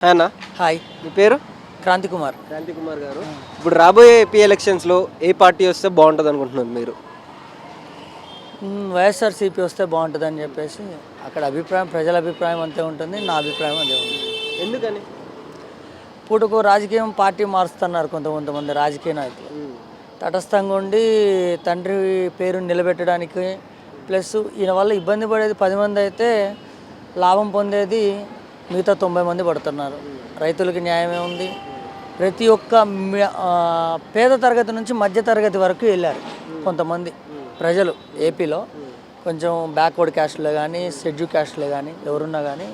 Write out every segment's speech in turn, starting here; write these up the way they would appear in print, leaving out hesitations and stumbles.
Hi. Hi, మీ పేరు? క్రాంతి కుమార్. క్రాంతి కుమార్ గారు. ఇప్పుడు రాబోయే ఏపీ ఎలక్షన్స్లో ఏ పార్టీ వస్తే బాగుంటుంది అనుకుంటున్నారు మీరు? వైఎస్ఆర్సీపీ వస్తే బాగుంటుందని చెప్పేసి అక్కడ అభిప్రాయం, ప్రజల అభిప్రాయం అంతే ఉంటుంది, నా అభిప్రాయం అదే ఉంటుంది. ఎందుకని? ఇప్పుడు రాజకీయం పార్టీ మారుస్తున్నారు కొంతమంది రాజకీయ నాయకులు. తటస్థంగా ఉండి తండ్రి పేరు నిలబెట్టడానికి, ప్లస్ ఈయన వల్ల ఇబ్బంది పడేది 10 మంది అయితే లాభం పొందేది మిగతా 90 మంది పడుతున్నారు. రైతులకి న్యాయమే ఉంది. ప్రతి ఒక్క పేద తరగతి నుంచి మధ్య తరగతి వరకు వెళ్ళారు కొంతమంది ప్రజలు. ఏపీలో కొంచెం బ్యాక్వర్డ్ క్యాస్ట్లో కానీ, షెడ్యూల్ క్యాస్ట్లో కానీ ఎవరున్నా కానీ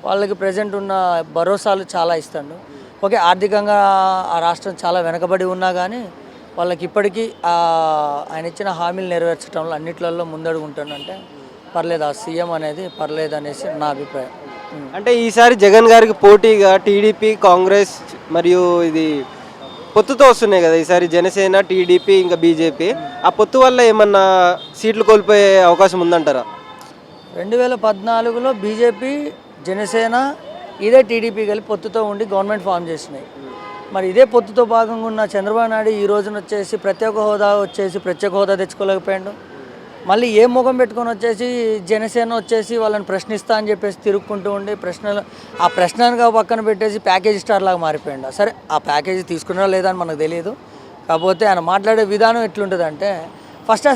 వాళ్ళకి ప్రజెంట్ ఉన్న భరోసాలు చాలా ఇస్తాడు. ఓకే, ఆర్థికంగా ఆ రాష్ట్రం చాలా వెనకబడి ఉన్నా కానీ వాళ్ళకి ఇప్పటికీ ఆయన ఇచ్చిన హామీలు నెరవేర్చడంలో అన్నిట్లలో ముందడుగుంటానంటే పర్లేదు, ఆ సీఎం అనేది పర్లేదు అనేసి నా అభిప్రాయం. అంటే ఈసారి జగన్ గారికి పోటీగా టీడీపీ, కాంగ్రెస్ మరియు ఇది పొత్తుతో వస్తున్నాయి కదా ఈసారి, జనసేన, టీడీపీ ఇంకా బీజేపీ. ఆ పొత్తు వల్ల ఏమన్నా సీట్లు కోల్పోయే అవకాశం ఉందంటారా? 2014లో బీజేపీ, జనసేన ఇదే టీడీపీ కలిపి పొత్తుతో ఉండి గవర్నమెంట్ ఫామ్ చేసినాయి. మరి ఇదే పొత్తుతో భాగంగా ఉన్న చంద్రబాబు నాయుడు ఈ రోజున వచ్చేసి ప్రత్యేక హోదా తెచ్చుకోలేకపోయాడు. మళ్ళీ ఏ ముఖం పెట్టుకొని వచ్చేసి జనసేన వచ్చేసి వాళ్ళని ప్రశ్నిస్తా అని చెప్పేసి తిరుక్కుంటూ ఉండి ఆ ప్రశ్నగా పక్కన పెట్టేసి ప్యాకేజీ స్టార్ లాగా మారిపోయాడు. సరే, ఆ ప్యాకేజీ తీసుకున్నా లేదా అని మనకు తెలియదు. కాకపోతే ఆయన మాట్లాడే విధానం ఎట్లుంటుంది అంటే, ఫస్ట్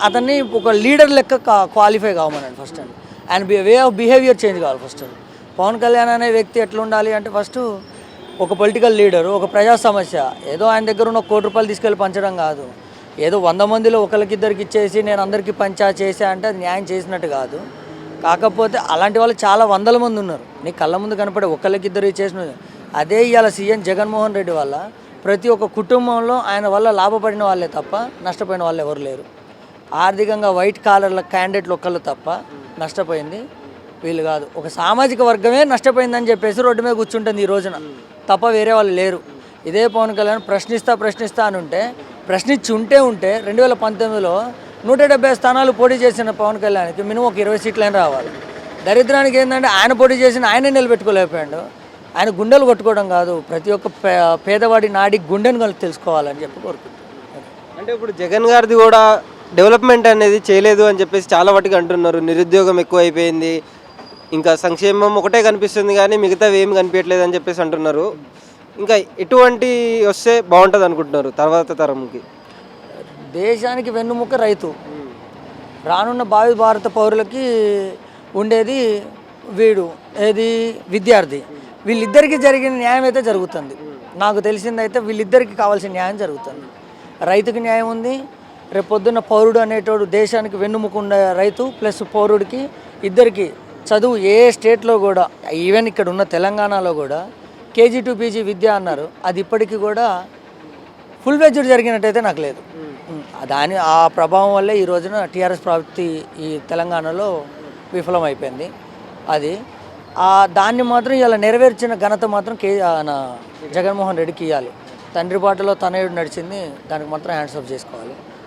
అతన్ని ఒక లీడర్ లెక్క క్వాలిఫై కావమనండి. ఫస్ట్ ఆయన వే ఆఫ్ బిహేవియర్ చేంజ్ కావాలి. ఫస్ట్ పవన్ కళ్యాణ్ అనే వ్యక్తి ఎట్లుండాలి అంటే, ఫస్ట్ ఒక పొలిటికల్ లీడరు, ఒక ప్రజా సమస్య ఏదో ఆయన దగ్గర ఉన్న 1 కోటి రూపాయలు తీసుకెళ్ళి పంచడం కాదు. ఏదో 100 మందిలో ఒకరికిద్దరికి ఇచ్చేసి నేను అందరికీ చేసా అంటే అది న్యాయం చేసినట్టు కాదు. కాకపోతే అలాంటి వాళ్ళు చాలా 100 మంది ఉన్నారు. నీ కళ్ళ ముందు కనపడే ఒకరికిద్దరు చేసిన అదే ఇవాళ సీఎం జగన్మోహన్ రెడ్డి వల్ల ప్రతి ఒక్క కుటుంబంలో ఆయన వల్ల లాభపడిన వాళ్ళే తప్ప నష్టపోయిన వాళ్ళు ఎవరు లేరు. ఆర్థికంగా వైట్ కాలర్ల క్యాండిడేట్లు ఒక్కళ్ళు తప్ప నష్టపోయింది వీళ్ళు కాదు. ఒక సామాజిక వర్గమే నష్టపోయిందని చెప్పేసి రోడ్డు మీద కూర్చుంటుంది ఈ రోజున, తప్ప వేరే వాళ్ళు లేరు. ఇదే పవన్ కళ్యాణ్ ప్రశ్నిస్తా అని ప్రశ్నించి ఉంటే 2019లో 170 స్థానాలు పోటీ చేసిన పవన్ కళ్యాణ్కి మినిమం ఒక 20 సీట్లైనా రావాలి. దరిద్రానికి ఏంటంటే ఆయన పోటీ చేసిన ఆయనే నిలబెట్టుకోలేకపోయాడు. ఆయన గుండెలు కొట్టుకోవడం కాదు, ప్రతి ఒక్క పేదవాడి నాడి గుండెను తెలుసుకోవాలని చెప్పి కోరుకుంటున్నాను. అంటే ఇప్పుడు జగన్ గారిది కూడా డెవలప్మెంట్ అనేది చేయలేదు అని చెప్పేసి చాలా వాటికి అంటున్నారు. నిరుద్యోగం ఎక్కువ అయిపోయింది, ఇంకా సంక్షేమం ఒకటే కనిపిస్తుంది కానీ మిగతావి ఏమి కనిపించట్లేదు అని చెప్పేసి అంటున్నారు. ఇంకా ఎటువంటి వస్తే బాగుంటుంది అనుకుంటున్నారు తర్వాత తరంకి? దేశానికి వెన్నుముక్క రైతు. రానున్న భావి భారత పౌరులకి ఉండేది ఏది విద్యార్థి. వీళ్ళిద్దరికీ జరిగిన న్యాయం అయితే జరుగుతుంది. నాకు తెలిసిందైతే వీళ్ళిద్దరికీ కావాల్సిన న్యాయం జరుగుతుంది. రైతుకి న్యాయం ఉంది. రేపు పొద్దున్న పౌరుడు అనేటోడు దేశానికి వెన్నుముక ఉండే రైతు ప్లస్ పౌరుడికి ఇద్దరికి చదువు ఏ స్టేట్లో కూడా, ఈవెన్ ఇక్కడ ఉన్న తెలంగాణలో కూడా KG to PG విద్య అన్నారు. అది ఇప్పటికీ కూడా ఫుల్ ఫ్లెడ్జ్డ్ జరిగినట్టయితే నాకు లేదు. ఆ ప్రభావం వల్లే ఈ రోజున టీఆర్ఎస్ ప్రభుత్వం ఈ తెలంగాణలో విఫలం అయిపోయింది. అది దాన్ని మాత్రం ఇలా నెరవేర్చిన ఘనత మాత్రం జగన్మోహన్ రెడ్డికి ఇవ్వాలి. తండ్రి బాటలో తనయుడు నడిచింది, దానికి మాత్రం హ్యాండ్స్ ఆఫ్ చేసుకోవాలి.